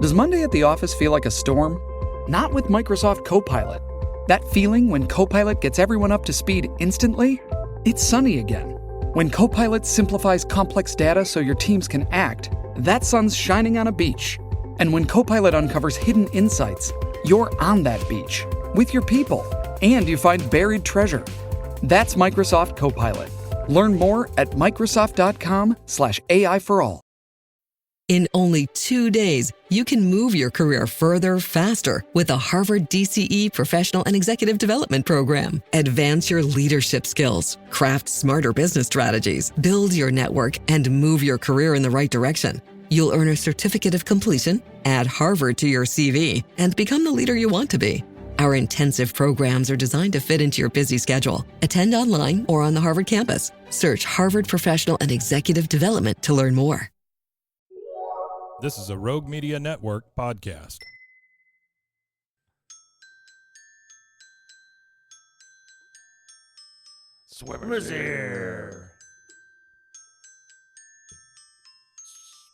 Does Monday at the office feel like a storm? Not with Microsoft Copilot. That feeling when Copilot gets everyone up to speed instantly? It's sunny again. When Copilot simplifies complex data so your teams can act, that sun's shining on a beach. And when Copilot uncovers hidden insights, you're on that beach with your people, and you find buried treasure. That's Microsoft Copilot. Learn more at Microsoft.com/AI for all. In only 2 days, you can move your career further, faster with the Harvard DCE Professional and Executive Development Program. Advance your leadership skills, craft smarter business strategies, build your network, and move your career in the right direction. You'll earn a certificate of completion, add Harvard to your CV, and become the leader you want to be. Our intensive programs are designed to fit into your busy schedule. Attend online or on the Harvard campus. Search Harvard Professional and Executive Development to learn more. This is a Rogue Media Network podcast. Swimmers here.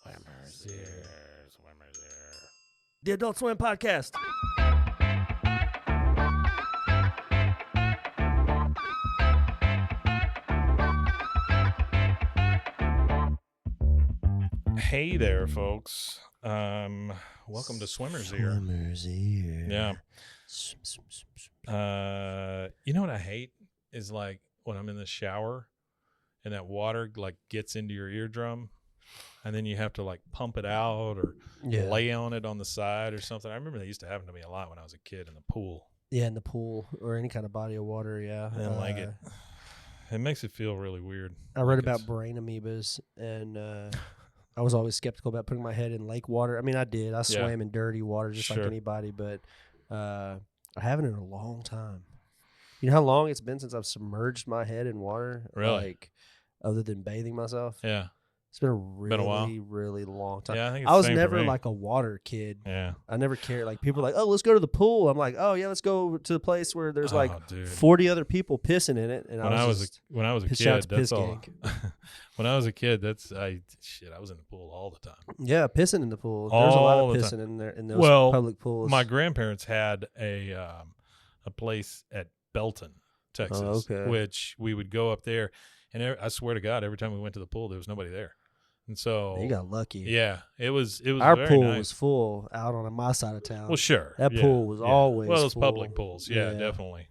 Swimmers here. Swimmers here. The Adult Swim Podcast. Hey there, folks. Welcome to Swimmers Here. Swimmers here. Yeah. You know what I hate is like when I'm in the shower and that water like gets into your eardrum and then you have to like pump it out or lay on it on the side or something. I remember that used to happen to me a lot when I was a kid in the pool. Yeah, in the pool or any kind of body of water, yeah. I didn't like it. It makes it feel really weird. I read about brain amoebas, and I was always skeptical about putting my head in lake water. I mean, I did. I swam in dirty water just like anybody, but I haven't in a long time. You know how long it's been since I've submerged my head in water? Really? Like, other than bathing myself? Yeah. It's been a really, while. really long time. Yeah, I think it's I was the same for never me. like a water kid. Yeah. I never cared. Like, people are like, oh, let's go to the pool. I'm like, oh, yeah, let's go to the place where there's like 40 other people pissing in it. And when I was a kid, that's all. When I was a kid, I was in the pool all the time. Yeah, pissing in the pool. There's a lot of pissing in there in those public pools. My grandparents had a place at Belton, Texas, which we would go up there, and I swear to God, every time we went to the pool, there was nobody there. And so you got lucky. Yeah, it was. Our very pool nice. was full out on my side of town. Well, sure. That pool was always those full. public pools. Yeah, definitely.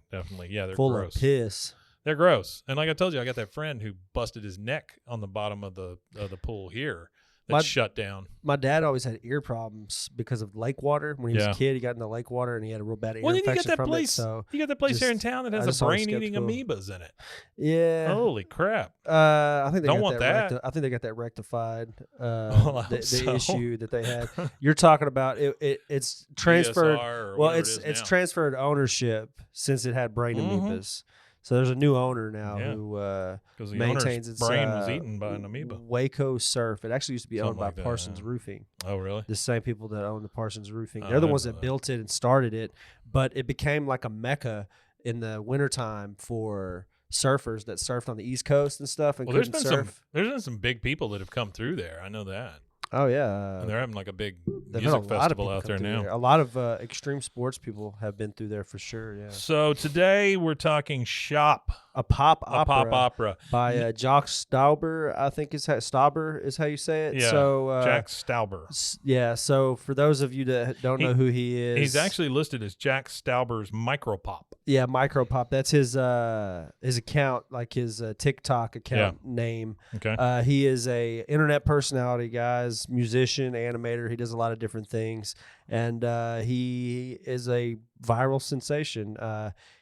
Yeah, they're full gross. of piss. They're gross. And like I told you, I got that friend who busted his neck on the bottom of the pool here that shut down. My dad always had ear problems because of lake water. When he was a kid, he got into lake water and he had a real bad ear infection from it. So you got that place here in town that has a brain-eating amoebas in it. Yeah. Holy crap. I think they don't want that. I think they got that rectified. The issue that they had. You're talking about it's transferred. Well, it's transferred ownership since it had brain amoebas. So there's a new owner now who maintains its brain was eaten by an amoeba. Waco Surf. It actually used to be owned by Parsons Roofing. Oh, really? The same people that own the Parsons Roofing. They're the ones that built it and started it, but it became like a mecca in the wintertime for surfers that surfed on the East Coast and stuff and couldn't surf. There's been some big people that have come through there. I know that. Oh, yeah. And they're having like a big music festival out there now. A lot of extreme sports people have been through there for sure, yeah. So today we're talking Shop. A pop opera by Jock Stauber, I think Stauber is how you say it. Yeah, so, Jack Stauber. Yeah, so for those of you that don't know who he is. He's actually listed as Jack Stauber's Micropop. Yeah, Micropop. That's his account, like his TikTok account name. Okay. He is a internet personality, guys, musician, animator. He does a lot of different things, and he is a viral sensation.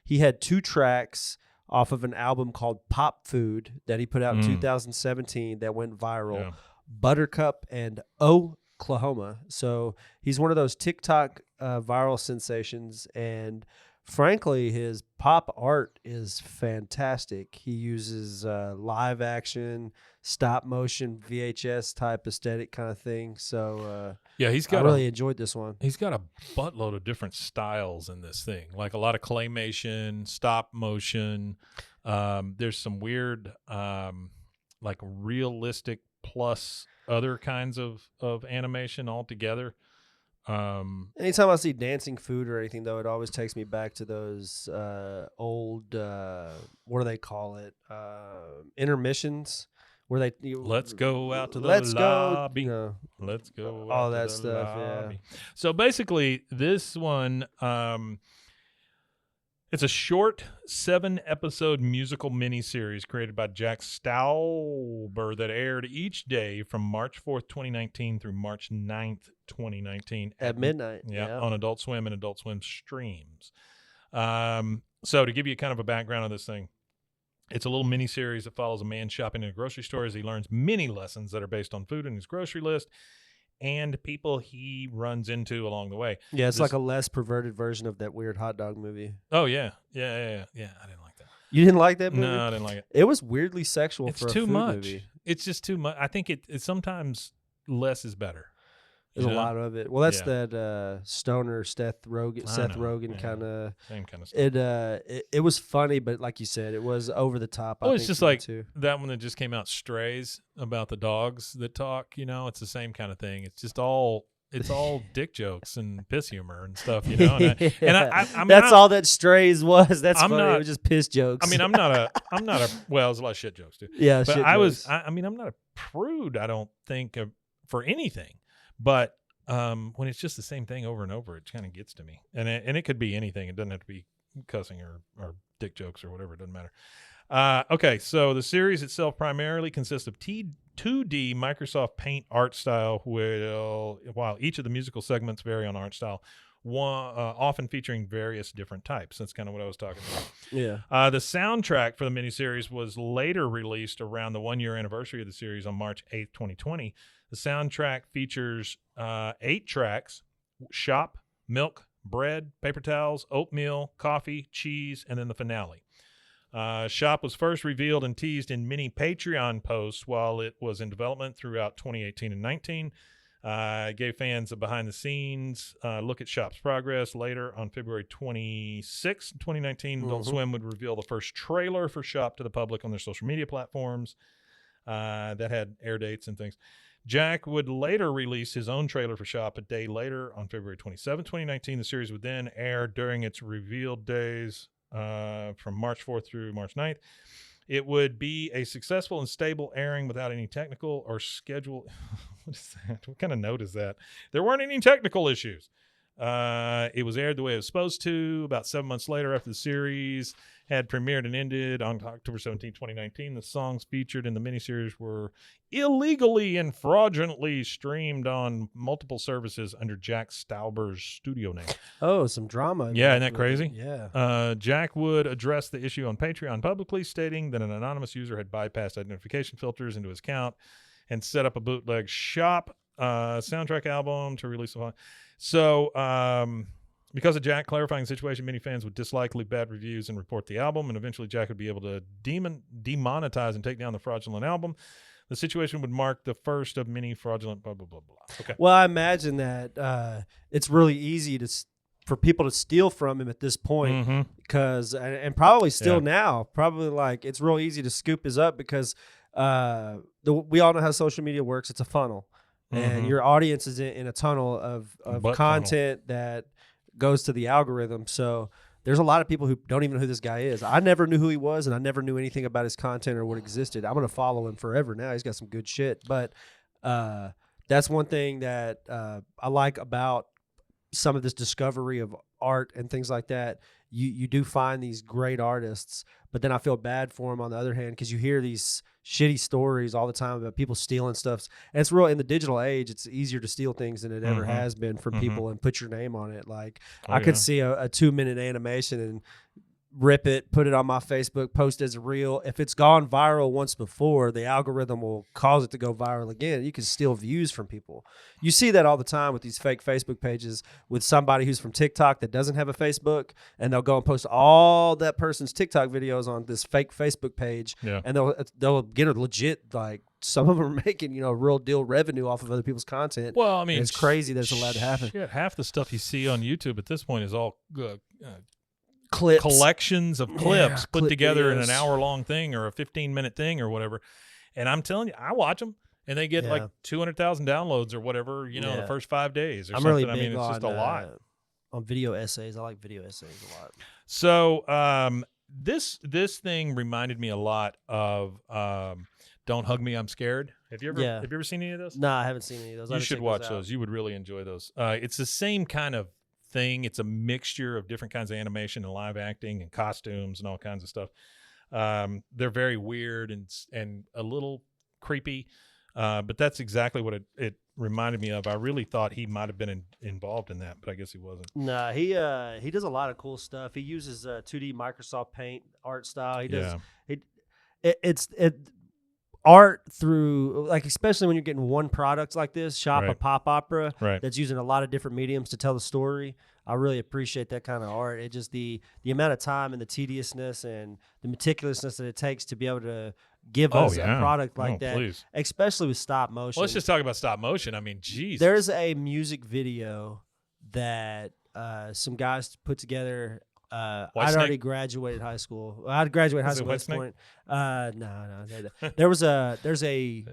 He had 2 tracks off of an album called Pop Food that he put out in 2017 that went viral. Buttercup and Oklahoma. So he's one of those TikTok viral sensations, and frankly, his pop art is fantastic. He uses live action, stop motion, VHS type aesthetic kind of thing. So I really enjoyed this one. He's got a buttload of different styles in this thing, like a lot of claymation, stop motion. There's some weird, like realistic plus other kinds of animation all together. Anytime I see dancing food or anything, though, it always takes me back to those old, what do they call it? Intermissions, where let's go out to the let's lobby. go, you know, Let's go all out that to the stuff. lobby. So basically, this one, it's a short 7-episode musical miniseries created by Jack Stauber that aired each day from March 4th, 2019 through March 9th, 2019. At midnight. Yeah, on Adult Swim and Adult Swim streams. So to give you kind of a background on this thing, it's a little mini-series that follows a man shopping in a grocery store as he learns many lessons that are based on food in his grocery list and people he runs into along the way. Yeah, it's like a less perverted version of that weird hot dog movie. Oh, yeah. Yeah. I didn't like that. You didn't like that movie? No, I didn't like it. It was weirdly sexual It's for a too food much. movie. It's just too much. I think it sometimes less is better. There's a lot of it. Well, that's Yeah. that stoner Seth Rogen Yeah. kind of. Same kind of stuff. It was funny, but like you said, it was over the top. Well, I it's think, just for me, like too. that one that just came out, Strays, about the dogs that talk. It's the same kind of thing. It's just all dick jokes and piss humor and stuff. And I mean, that's all that Strays was. That's I'm funny. not- It was just piss jokes. I mean, I'm not a. Well, there's a lot of shit jokes too. yeah, But shit I was. jokes. I mean, I'm not a prude. I don't think for anything, but. When it's just the same thing over and over, it kind of gets to me. And it could be anything. It doesn't have to be cussing or dick jokes or whatever. It doesn't matter. Okay, so the series itself primarily consists of 2D Microsoft Paint art style, while each of the musical segments vary on art style, often featuring various different types. That's kind of what I was talking about. Yeah. The soundtrack for the miniseries was later released around the 1-year anniversary of the series on March 8th, 2020. The soundtrack features 8 tracks: shop, milk, bread, paper towels, oatmeal, coffee, cheese, and then the finale. Shop was first revealed and teased in many Patreon posts while it was in development throughout 2018 and 19. Gave fans a behind-the-scenes look at Shop's progress. Later, on February 26, 2019, Adult Swim would reveal the first trailer for Shop to the public on their social media platforms that had air dates and things. Jack would later release his own trailer for Shop a day later on February 27, 2019. The series would then air during its revealed days from March 4th through March 9th. It would be a successful and stable airing without any technical or schedule. What is that? What kind of note is that? There weren't any technical issues. It was aired the way it was supposed to. About 7 months later, after the series had premiered and ended on October 17, 2019, the songs featured in the miniseries were illegally and fraudulently streamed on multiple services under Jack Stauber's studio name. Oh, some drama. Yeah, isn't that crazy? Yeah. Jack would address the issue on Patreon publicly, stating that an anonymous user had bypassed identification filters into his account and set up a bootleg Shop soundtrack album to release the. So, because of Jack clarifying the situation, many fans would dislike, leave bad reviews, and report the album, and eventually Jack would be able to demonetize and take down the fraudulent album. The situation would mark the first of many fraudulent blah, blah, blah, blah. Okay. Well, I imagine that it's really easy for people to steal from him at this point because, and probably still now, probably like it's real easy to scoop his up because we all know how social media works. It's a funnel. And your audience is in a tunnel of content that goes to the algorithm. So there's a lot of people who don't even know who this guy is. I never knew who he was, and I never knew anything about his content or what existed. I'm going to follow him forever now. He's got some good shit. But that's one thing that I like about some of this discovery of art and things like that. You do find these great artists, but then I feel bad for them on the other hand because you hear these shitty stories all the time about people stealing stuff. And it's real in the digital age. It's easier to steal things than it ever has been from people and put your name on it. Like I could see a 2-minute animation and rip it, put it on my Facebook, post as a reel. If it's gone viral once before, the algorithm will cause it to go viral again. You can steal views from people. You see that all the time with these fake Facebook pages with somebody who's from TikTok that doesn't have a Facebook, and they'll go and post all that person's TikTok videos on this fake Facebook page, and they'll get a legit, like, some of them are making, real deal revenue off of other people's content. Well, I mean, it's crazy that it's allowed to happen. Shit, half the stuff you see on YouTube at this point is all clips, collections of clips put clip together videos in an hour-long thing or a 15-minute thing or whatever. And I'm telling you, I watch them, and they get like 200,000 downloads or whatever, the first 5 days or I'm something. really big it's just a lot. On video essays. I like video essays a lot. So this thing reminded me a lot of Don't Hug Me, I'm Scared. Have you ever seen any of those? No, I haven't seen any of those. You should watch those. You would really enjoy those. It's the same kind of thing. It's a mixture of different kinds of animation and live acting and costumes and all kinds of stuff. They're very weird and a little creepy, but that's exactly what it reminded me of. I really thought he might have been involved in that, but I guess he wasn't. Nah, he does a lot of cool stuff. He uses 2D Microsoft Paint art style. He does it's art through, like, especially when you're getting one product like this, Shop, a pop opera that's using a lot of different mediums to tell the story. I really appreciate that kind of art. It just the amount of time and the tediousness and the meticulousness that it takes to be able to give us a product like that, especially with stop motion. Well, let's just talk about stop motion. I mean, geez. There's a music video that some guys put together. I'd already graduated high school. I'd graduated high school at this point. No. There's a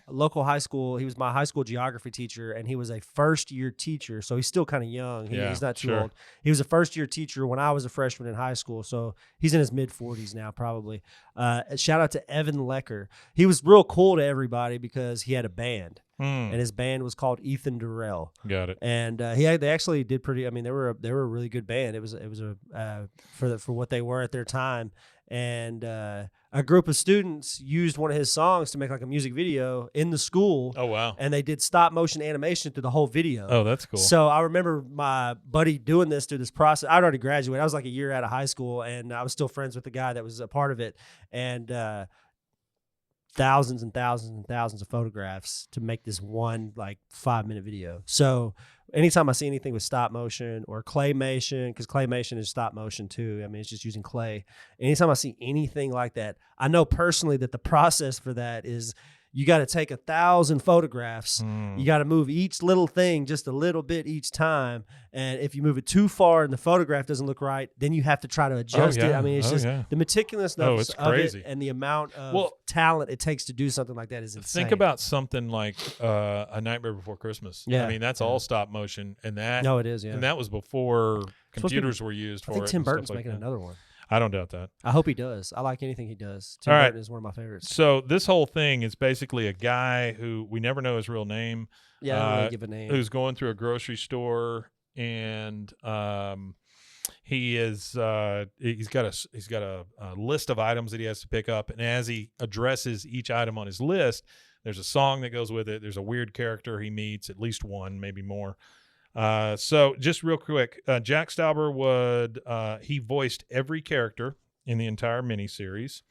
local high school. He was my high school geography teacher, and he was a first-year teacher, so he's still kind of young. He's not too old. He was a first-year teacher when I was a freshman in high school, so he's in his mid-40s now probably. Shout out to Evan Lecker. He was real cool to everybody because he had a band. And his band was called Ethan Durrell. Got it. And they actually did pretty. I mean, they were a really good band. It was for what they were at their time. And a group of students used one of his songs to make like a music video in the school. Oh wow! And they did stop motion animation through the whole video. Oh, that's cool. So I remember my buddy doing this through this process. I'd already graduated. I was like a year out of high school, and I was still friends with the guy that was a part of it. And thousands and thousands and thousands of photographs to make this one like 5-minute video. So anytime I see anything with stop motion or claymation, because claymation is stop motion too. I mean, it's just using clay. Anytime I see anything like that, I know personally that the process for that is you got to take 1,000 photographs. You got to move each little thing just a little bit each time. And if you move it too far and the photograph doesn't look right, then you have to try to adjust it. I mean, it's just the meticulousness of it and the amount of talent it takes to do something like that is insane. Think about something like A Nightmare Before Christmas. I mean, that's all stop motion. And that, it is, and that was before computers were used for it. I think Tim Burton's making another one. I don't doubt that. I hope he does. I like anything he does. Tim Burton is one of my favorites. So this whole thing is basically a guy who we never know his real name. Yeah, I don't really give a name. Who's going through a grocery store and he's got a list of items that he has to pick up, and as he addresses each item on his list, there's a song that goes with it. There's a weird character he meets, at least one, maybe more. So just real quick, Jack Stauber he voiced every character in the entire miniseries.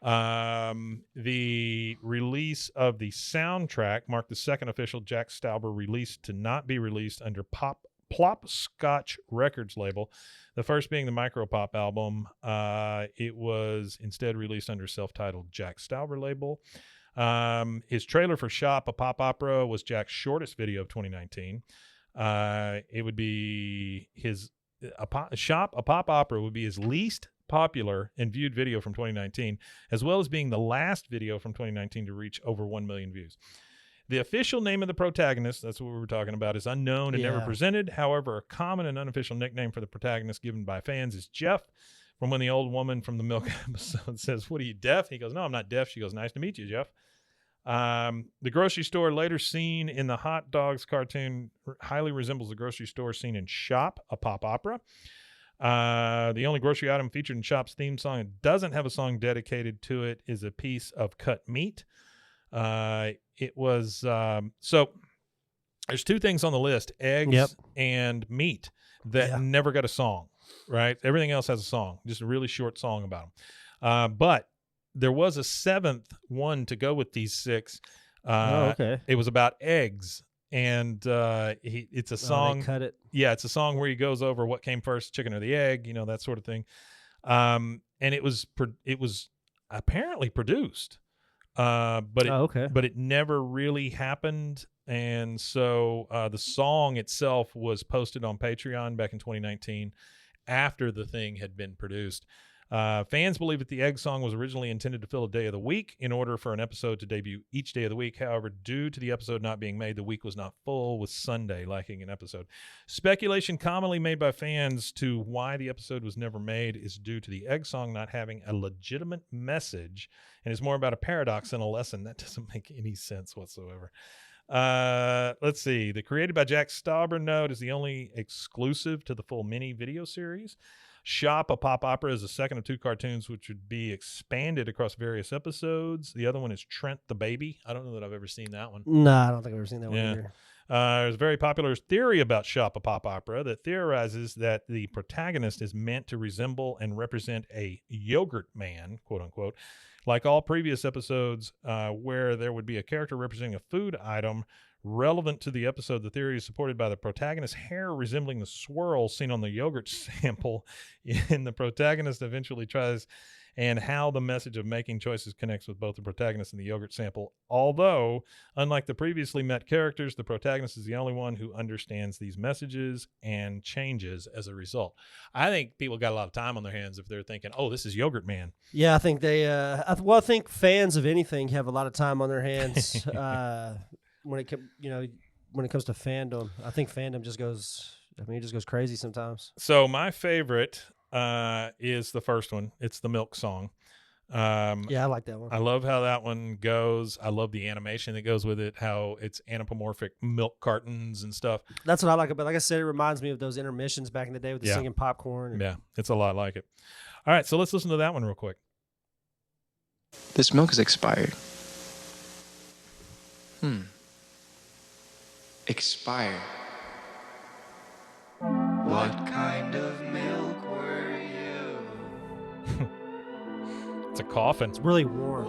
The release of the soundtrack marked the second official Jack Stauber release to not be released under Plop Scotch Records label. The first being the Micropop album. It was instead released under self-titled Jack Stauber label. His trailer for Shop, a Pop Opera, was Jack's shortest video of 2019. It would be Shop, a Pop Opera would be his least popular and viewed video from 2019, as well as being the last video from 2019 to reach over 1 million views. The official name of the protagonist, that's what we were talking about, is unknown and never presented. However, a common and unofficial nickname for the protagonist given by fans is Jeff. From when the old woman from the Milk episode says, "What are you, deaf?" He goes, "No, I'm not deaf." She goes, "Nice to meet you, Jeff." The grocery store later seen in the Hot Dogs cartoon highly resembles the grocery store scene in Shop, a Pop Opera. The only grocery item featured in Shop's theme song that doesn't have a song dedicated to it is a piece of cut meat. It was so there's two things on the list, eggs and meat, that never got a song, right? Everything else has a song, just a really short song about them. But there was a seventh one to go with these six. It was about eggs. And it's a song. They cut it. Yeah, it's a song where he goes over what came first, chicken or the egg, that sort of thing. And it was apparently produced, but it never really happened. And so the song itself was posted on Patreon back in 2019 after the thing had been produced. Fans believe that the Egg Song was originally intended to fill a day of the week in order for an episode to debut each day of the week. However, due to the episode not being made, the week was not full, with Sunday lacking an episode. Speculation commonly made by fans to why the episode was never made is due to the Egg Song not having a legitimate message and is more about a paradox than a lesson. That doesn't make any sense whatsoever. Let's see. The created by Jack Stauber note is the only exclusive to the full mini video series. Shop, a pop opera, is the second of 2 cartoons which would be expanded across various episodes. The other one is Trent the Baby. I don't know that I've ever seen that one. No, I don't think I've ever seen that one either. There's a very popular theory about Shop, a pop opera, that theorizes that the protagonist is meant to resemble and represent a yogurt man, quote unquote, like all previous episodes where there would be a character representing a food item relevant to the episode. The theory is supported by the protagonist's hair resembling the swirl seen on the yogurt sample in the protagonist eventually tries, and how the message of making choices connects with both the protagonist and the yogurt sample. Although, unlike the previously met characters, the protagonist is the only one who understands these messages and changes as a result. I think people got a lot of time on their hands if they're thinking, oh, this is Yogurt Man. Yeah, I think they I think fans of anything have a lot of time on their hands. When it comes to fandom, I think fandom just goes. It just goes crazy sometimes. So my favorite is the first one. It's the Milk Song. Yeah, I like that one. I love how that one goes. I love the animation that goes with it. How it's anthropomorphic milk cartons and stuff. That's what I like about. Like I said, it reminds me of those intermissions back in the day with the singing popcorn. Yeah, it's a lot like it. All right, so let's listen to that one real quick. This milk is expired. Expired. What kind of milk were you? It's a coffin. It's really warm.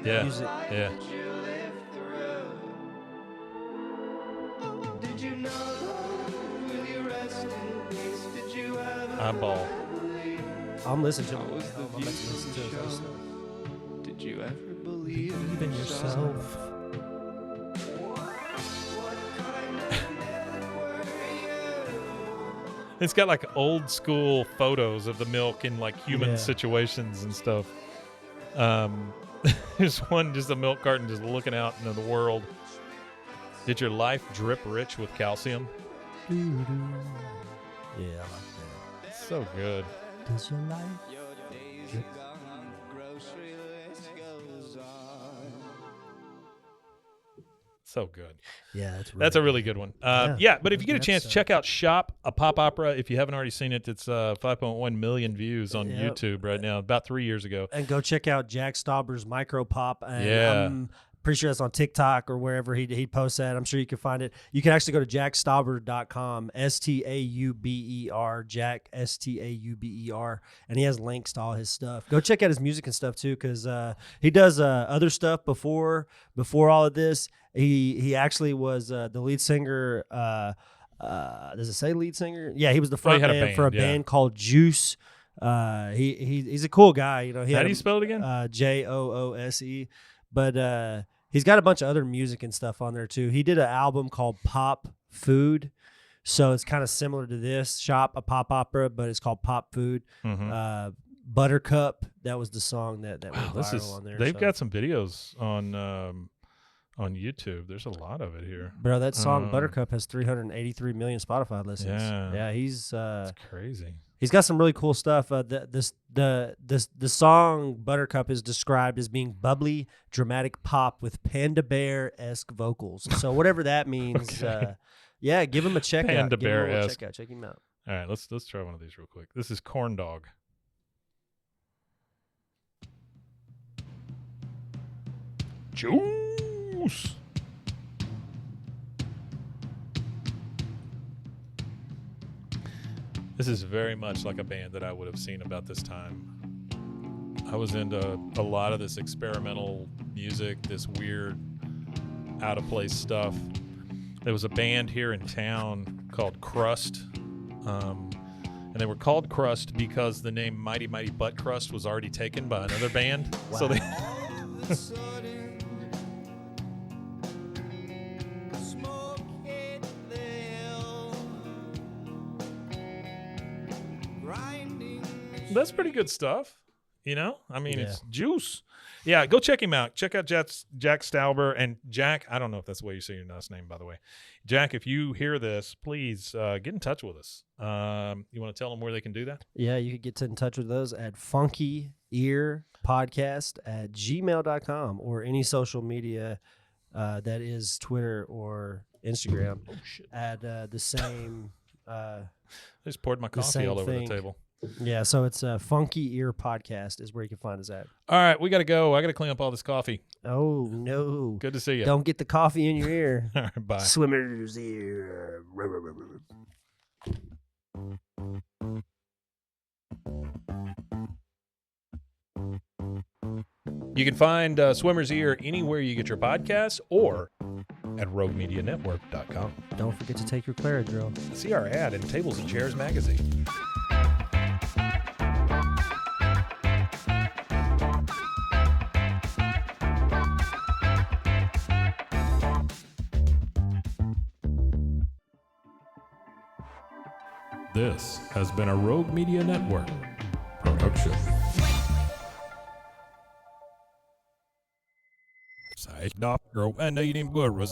Yeah. Music. Yeah. Did you live through? Did you know? Will you rest in peace? Did you ever? Eyeball. I'm listening to it. What was the I'm about to listen to it. show? Did you ever believe Even yourself. It's got like old school photos of the milk in like human Yeah. situations and stuff. There's one, just a milk carton just looking out into the world. Did your life drip rich with calcium? Yeah, I like that. So good. Does your life? So good. Yeah, That's a really good one. Yeah, but if you get a chance, check out Shop, a pop opera. If you haven't already seen it, it's 5.1 million views on YouTube right now, about 3 years ago. And go check out Jack Stauber's Micro Pop. And Yeah. I'm pretty sure that's on TikTok or wherever he posts that. I'm sure you can find it. You can actually go to jackstauber.com, STAUBER, Jack, STAUBER, and he has links to all his stuff. Go check out his music and stuff too, because he does other stuff before all of this. He actually was the lead singer. Does it say lead singer? Yeah, he was the front man for a band called Juice. He's a cool guy. You know, How do you spell it again? JOOSE. But he's got a bunch of other music and stuff on there too. He did an album called Pop Food, so it's kind of similar to this Shop, a pop opera, but it's called Pop Food. Mm-hmm. Buttercup, that was the song that went viral on there. They've got some videos on YouTube. There's a lot of it here. Bro, that song Buttercup has 383 million Spotify listens. Yeah, he's it's crazy. He's got some really cool stuff. The song Buttercup is described as being bubbly, dramatic pop with Panda Bear-esque vocals. So whatever that means, Okay. Yeah, give him a check out. Panda Give him a little Bear-esque. check out. Check him out. All right, let's try one of these real quick. This is Corn Dog. Juice. This is very much like a band that I would have seen about this time. I was into a lot of this experimental music, this weird, out of place stuff. There was a band here in town called Crust. And they were called Crust because the name Mighty Mighty Butt Crust was already taken by another band. Wow. So they That's pretty good stuff. You know, I mean, Yeah. it's juice. Yeah, go check him out. Check out Jack Stauber. And Jack, I don't know if that's the way you say your last name, by the way. Jack, if you hear this, please get in touch with us. You want to tell them where they can do that? Yeah, you could get in touch with those at funkyearpodcast@gmail.com or any social media that is Twitter or Instagram at the same. I just poured my The coffee same all over thing. the table. Yeah, so it's Funky Ear Podcast is where you can find us at. All right, we got to go. I got to clean up all this coffee. Oh, no. Good to see you. Don't get the coffee in your ear. All right, bye. Swimmer's ear. You can find Swimmer's Ear anywhere you get your podcasts or at roguemedianetwork.com. Don't forget to take your Claradrill. See our ad in Tables and Chairs magazine. This has been a Rogue Media Network production. Side knock, girl, and eating good was